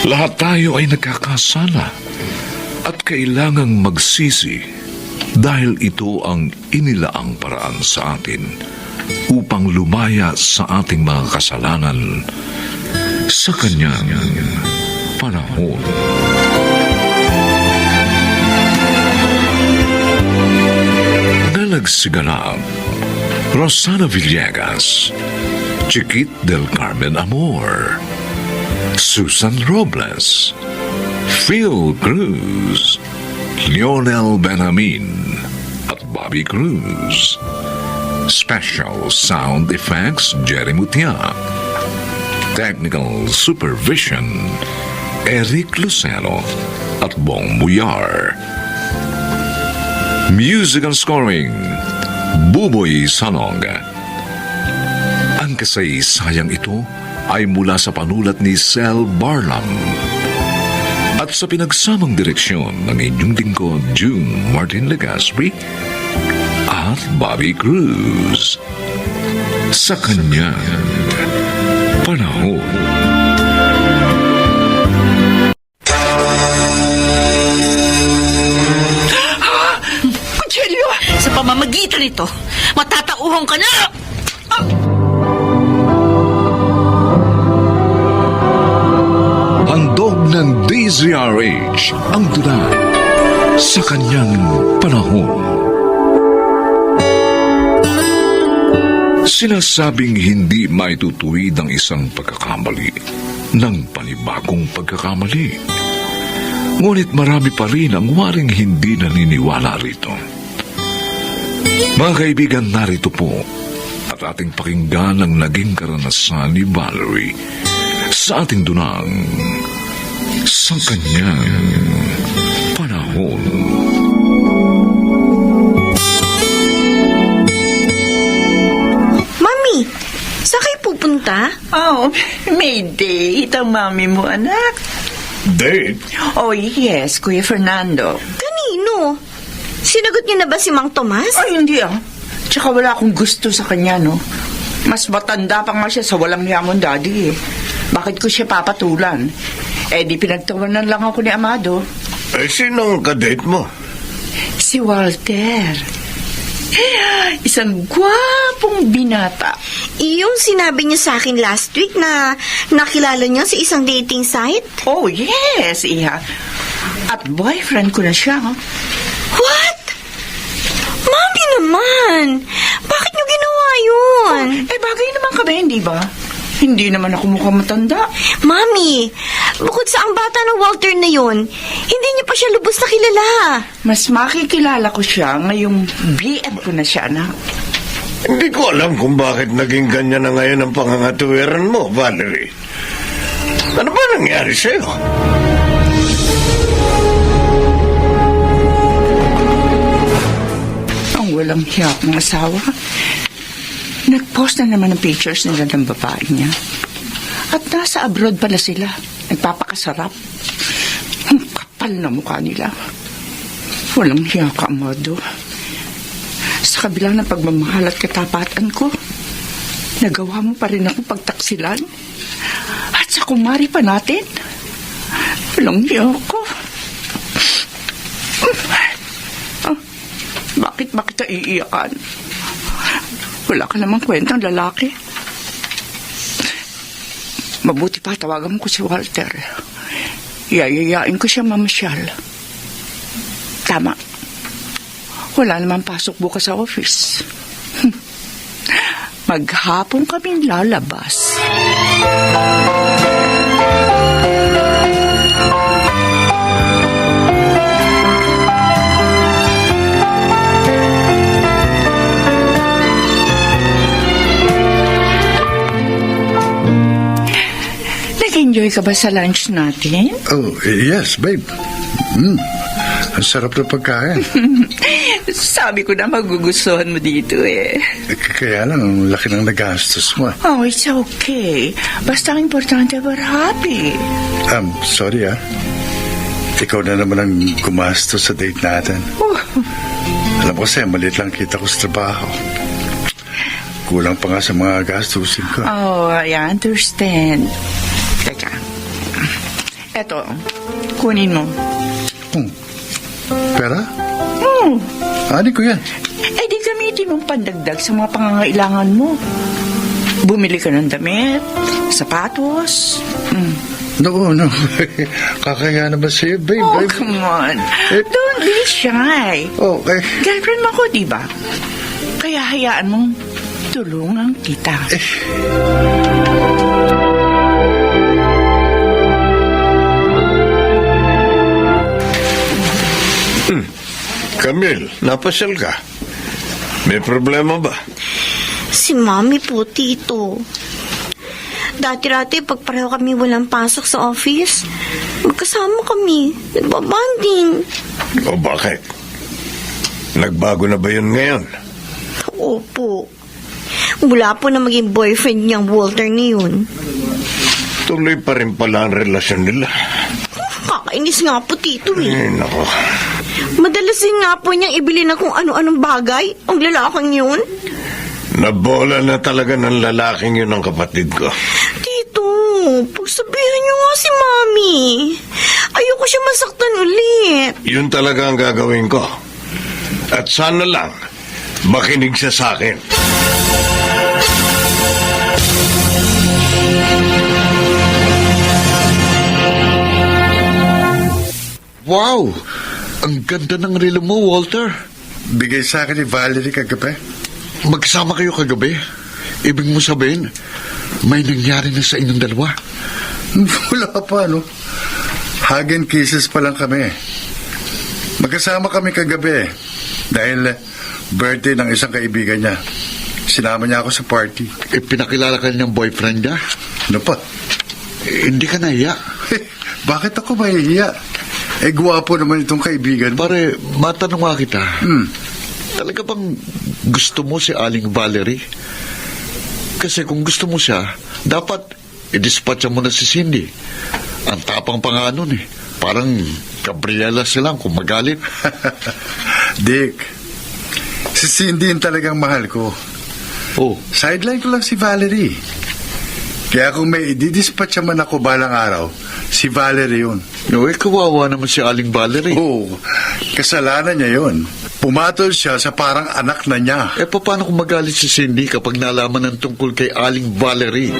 Lahat tayo ay nagkakasala at kailangang magsisi dahil ito ang inilaang paraan sa atin upang lumaya sa ating mga kasalanan sa kanyang panahon. Nalagsigalaang Rosana Villegas, Chiquit del Carmen Amor, Susan Robles, Phil Cruz, Lionel Benjamin at Bobby Cruz. Special Sound Effects Jerry Mutia. Technical Supervision Eric Lucero at Bong Muyar. Music and Scoring Buboy Sanog Ang kasaysayang ito ay mula sa panulat ni Sel Barlam at sa pinagsamang direksyon ng inyong lingkod June Martin Legaspi at Bobby Cruz. Sa kanyang panahon. Conchilio! Sa pamamagitan nito, matatauhong ka na! Handog ng DZRH ang tula sa kanyang panahon. Sinasabing hindi maitutuwid ang isang pagkakamali ng panibagong pagkakamali. Ngunit marami pa rin ang waring hindi naniniwala rito. Mga kaibigan, narito po at ating pakinggan ang naging karanasan ni Valerie sa ating dunang sa kanyang panahon. Mami, saan kayo pupunta? Oh, may date ang mami mo, anak. Date? Oh, yes, Kuya Fernando. Kanino? Sinagot niyo na ba si Mang Tomas? Ay, hindi ah. Tsaka wala akong gusto sa kanya, no? Mas matanda pa nga siya sa walang yamon daddy eh. Bakit ko siya papatulan? Eh, di pinagtawanan lang ako ni Amado. Eh, sino ang kadate mo? Si Walter. Isang gwapong binata. Yung sinabi niyo sa akin last week na nakilala niyo sa isang dating site? Oh, yes, Iha. At boyfriend ko na siya. What? Mami naman! Bakit niyo ginawa yun? Eh, bagay naman kami, hindi ba? Hindi naman ako mukhang matanda. Mami, bukod sa ang bata ng Walter na yun, hindi niyo pa siya lubos na kilala. Mas makikilala ko siya ngayong BF ko na siya, anak. Hindi ko alam kung bakit naging ganyan na ngayon ang pangangatuwiran mo, Valerie. Ano ba nangyari sa'yo? Ang walang hiya ng asawa. Nag-post na naman ng pictures nila ng babae niya. At nasa abroad pala sila. Nagpapakasarap. Ang kapal na mukha nila. Walang hiya ka, Amado. Sa kabila ng pagmamahal at katapatan ko, nagawa mo pa rin ako pagtaksilan. At sa kumari pa natin, walang hiya ko. Bakit ka iiyakan? Wala ka namang kwentang lalaki. Mabuti pa, tawagan mo ko si Walter. Yayayain ko siya mamasyal. Tama. Wala namang pasok bukas sa office. Maghapon kaming lalabas. Nag-enjoy ka ba sa lunch natin? Oh, yes, babe. Ang sarap na pagkain. Sabi ko na magugustuhan mo dito eh. Kaya lang, ang laki ng nagastos mo. Oh, it's okay. Basta ang importante, we're happy. Sorry Ikaw na naman ang gumastos sa date natin. Oh, Alam ko kasi, maliit lang kita ko sa trabaho. Kulang pa nga sa mga gastusin ko. oh, I understand. Teka. Eto, kunin mo. Pera? Hmm. Ani ko yan. Eh, di gamitin mong pandagdag sa mga pangangailangan mo. Bumili ka ng damit, sapatos. No. Kakaya naman sa'yo, babe. Oh, babe. come on. Eh, Don't be shy. Okay. Girlfriend mo ko, di ba? Kaya hayaan mong tulungan kita. Camille, napasyal ka. May problema ba? Si Mami po, Tito. Dati-dati, pag pareho kami walang pasok sa office, magkasama kami. Nagbabanding. O bakit? Nagbago na ba yun ngayon? Opo. Mula po na maging boyfriend niyang Walter na yun. Tuloy pa rin pala ang relasyon nila. Kakainis nga po, Tito eh. Ay, nako. Madalas din nga po niyang ibili na kung ano-anong bagay ang lalaking yun. Nabola na talaga ng lalaking yun ang kapatid ko. Tito, pagsabihan niyo nga si Mami. Ayoko siya masaktan ulit. Yun talaga ang gagawin ko. At sana lang, makinig siya sa akin. Wow! Ang ganda ng relo mo, Walter. Bigay sa akin ni Valerie kagabi. Magsama kayo kagabi. Ibig mo sabihin, may nangyari na sa inyong dalawa. Wala pa, no? Hug and kisses pa lang kami. Magkasama kami kagabi dahil birthday ng isang kaibigan niya. Sinama niya ako sa party. Pinakilala ka niyang boyfriend niya. Ano pa? Hindi ka nahiya. Bakit ako mahihiya? Gwapo naman itong kaibigan mo. Pare, matanong nga kita. Hmm. Talaga bang gusto mo si Aling Valerie? Kasi kung gusto mo siya, dapat i-dispatcha mo na si Cindy. Ang tapang pa nga nun eh. Parang Gabriela silang kung magalit. Dick, si Cindy yung talagang mahal ko. Oh, Sideline ko lang si Valerie. Kaya kung may i-dispatcha man ako balang araw, si Valerie yun. no, kawawa naman si Aling Valerie. Oo, kasalanan niya yun. Pumatol siya sa parang anak na niya. Paano kung magalit si Cindy kapag nalaman ng tungkol kay Aling Valerie?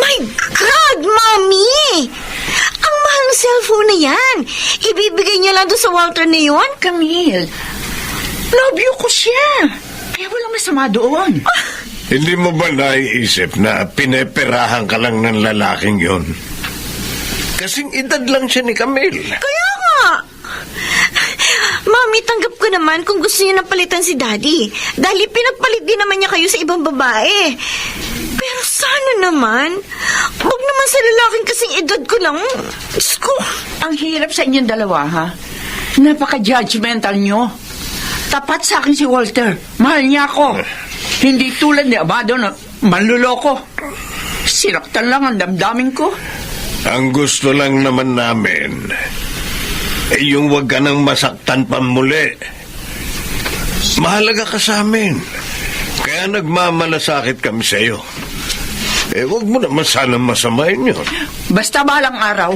My God, Mami! Ang mahal ng cellphone na yan. Ibibigay niya lang doon sa Walter na yun? Camille, love you ko siya. Kaya walang masama doon. Hindi mo ba naiisip na pineperahan ka lang ng lalaking yun? Kasing edad lang siya ni Camille. Kaya nga. Mami, tanggap ko naman kung gusto niya nang palitan si Daddy. Dahil pinagpalit din naman niya kayo sa ibang babae. Pero sana naman, huwag naman sa lalaking kasing edad ko lang. Diyos ko. Ang hirap sa inyong dalawa, ha? Napaka-judgmental nyo. Tapat sa akin si Walter. Mahal niya ako. Hindi tulad ni Abado na manluloko. Sinaktan lang ang damdamin ko. Ang gusto lang naman namin yung wag ka nang masaktan pa muli. Mahalaga ka sa amin. Kaya nagmamalasakit kami sa iyo. Wag mo naman sana masamain yun. Basta balang araw,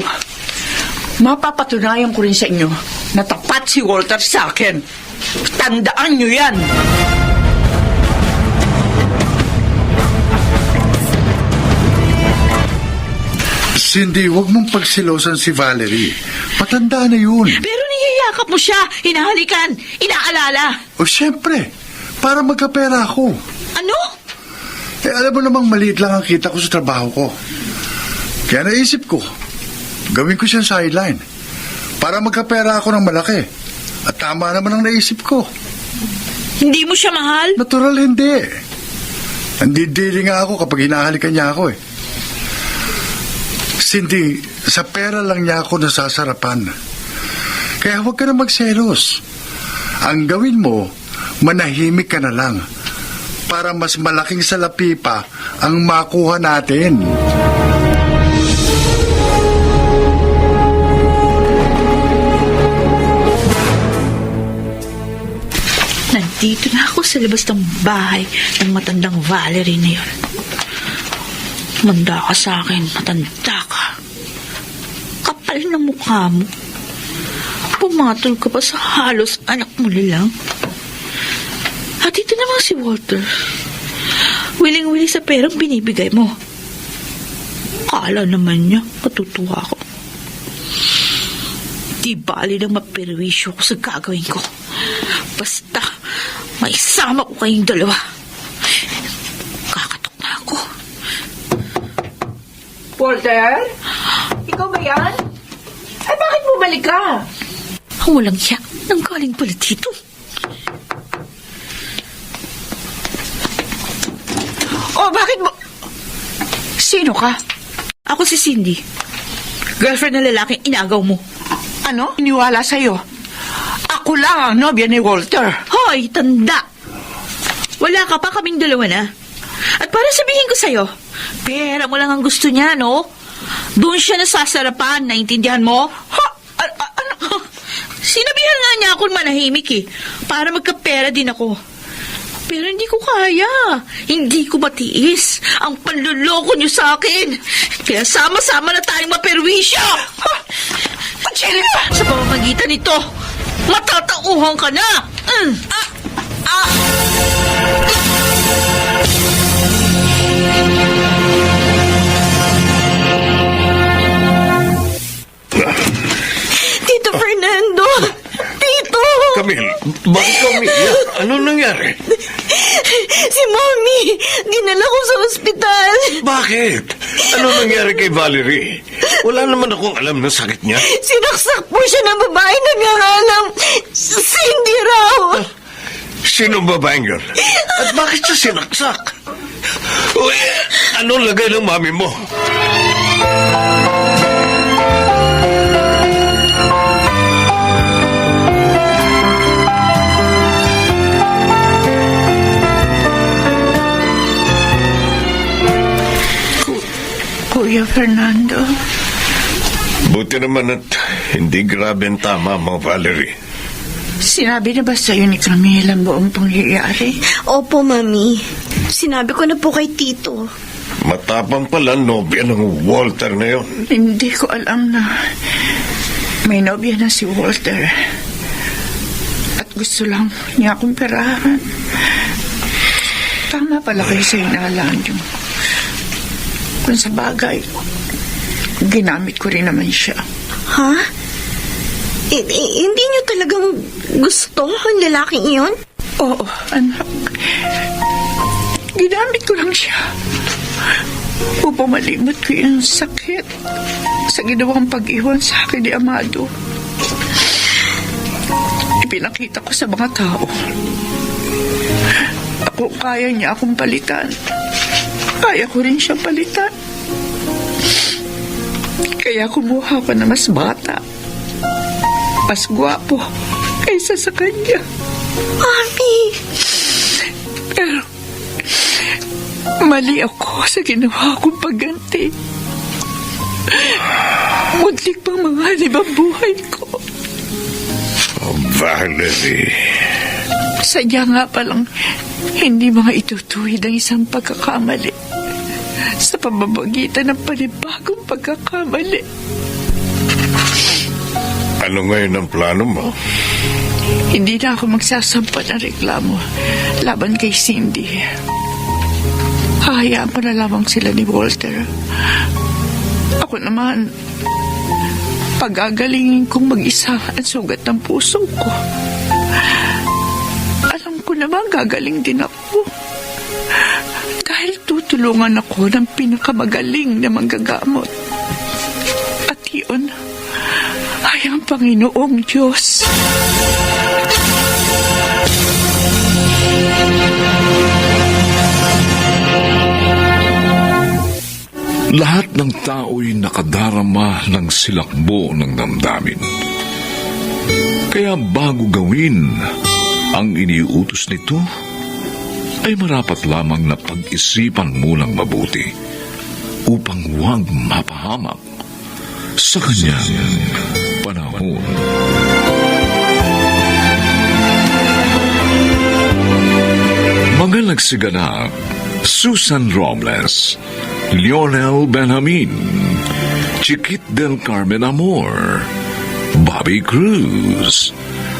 mapapatunayan ko rin sa inyo na tapat si Walter sa akin. Tandaan nyo yan. Cindy, huwag mong pagsilosan si Valerie. Matanda na yun. Pero niyayakap mo siya, hinahalikan, inaalala. O siyempre, para magkapera ako. Ano? Alam mo namang maliit lang ang kita ko sa trabaho ko. Kaya naisip ko, gawin ko siyang sideline. Para magkapera ako ng malaki. At tama naman ang naisip ko. Hindi mo siya mahal? Natural hindi. Nandidiri nga ako kapag hinahalikan niya ako eh. Cindy, sa pera lang niya ako nasasarapan. Kaya huwag ka na magselos. Ang gawin mo, manahimik ka na lang para mas malaking salapi pa ang makuha natin. Nandito na ako sa labas ng bahay ng matandang Valerie na yun. Manda ka sa akin, matanda ka. Kapal ng mukha mo. Pumatol ka pa sa halos anak mo lang. At ito naman si Walter. Wiling-wili sa perang binibigay mo. Kala naman niya, matutuwa ako. Di bali nang maperwisyo ko sa gagawin ko. Basta, maisama ko kayong dalawa. Kakatok na ako. Walter? Ikaw ba yan? Ay, bakit bumalik ka? Ang walang hiya, nang galing pala dito. Oh, bakit mo... Sino ka? Ako si Cindy. Girlfriend na lalaking inagaw mo. Ano? Iniwala sa'yo. Ako lang ang nobya ni Walter. Hoy, tanda! Wala ka pa, kaming dalawa na. At para sabihin ko sa'yo, pera mo lang ang gusto niya, no? Doon siya nasasarapan, naintindihan mo? Ha? Ano? Sinabihan nga niya akong manahimik eh, para magkapera din ako. Pero hindi ko kaya. Hindi ko matiis ang panluloko niyo sa akin. Kaya sama-sama na tayong maperwisyo. Angelica! Sa pamamagitan nito, matatauhan ka na. Tito Fernando! Tito! Camille, bakit ka umiiyak? Ano nangyari? Si Mommy! Dinala ko sa ospital! Bakit? Ano nangyari kay Valerie? Wala naman akong alam na sakit niya. Sinaksak po siya ng babae nagngangalang Cindy raw! Sino babaeng yun? At bakit siya sinaksak? Uy, anong lagay ng mami mo? Kuya Fernando, Buti naman at hindi grabe ang tama mo, Valerie. sinabi na ba sa'yo ni Camille ang buong pangyayari? Opo, Mami. Sinabi ko na po kay Tito. Matapang pala nobya ng Walter na yun. Hindi ko alam na may nobya na si Walter. At gusto lang niya akong perahan. Tama pala kayo sa inalaan niyo. Kung sa bagay, ginamit ko rin naman siya. Ha? Hindi niyo talagang gusto ang lalaking iyon? Oo, anak. Ginamit ko lang siya upang malimot ko yung sakit sa ginawang pag-iwan sa akin ni Amado. Ipinakita ko sa mga tao. Ako, kaya niya akong palitan. Kaya ko rin siyang palitan. Kaya kumuha ko na mas bata, mas gwapo kaysa sa kanya. Mami! Pero mali ako sa ginawa kong pagganti. Mudlik pang mga libang buhay ko. Oh, Valerie. Sadya nga palang hindi mga itutuwid ang isang pagkakamali sa pamamagitan ng panibagong pagkakamali. Ano ngayon ang plano mo? Hindi na ako magsasampa ng reklamo laban kay Cindy. Hahayaan ko na lamang sila ni Walter. Ako naman, pagagalingin kong mag-isa ang sugat ng puso ko. Alam ko naman gagaling din ako. Dahil tutulungan ako ng pinakamagaling na manggagamot. At yun ay ang Panginoong Diyos. Lahat ng tao'y nakadarama ng silakbo ng damdamin. Kaya bago gawin ang iniutos nito, ay marapat lamang na pag-isipan mo ng mabuti upang huwag mapahamak sa kanyang panahon. Mga nagsiganap, Susan Robles, Lionel Benjamin, Chiquit del Carmen Amor, Bobby Cruz,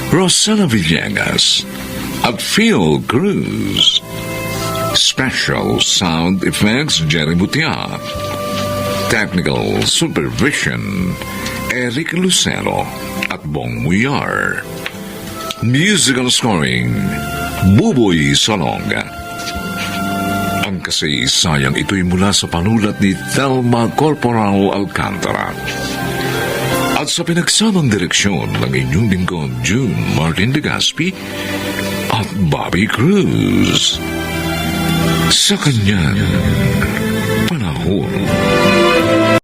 Rosana Villegas, at Phil Cruz. Special Sound Effects, Jerry Butia. Technical Supervision, Eric Lucero at Bong Muyar. Musical Scoring, Buboy Salonga. Ang kasaysayang ito'y mula sa panulat ni Thelma Corporal Alcantara. At sa pinagsamang direksyon ng inyong lingkod, June Martin de Gaspi at Bobby Cruz. Sa kanyang panahon.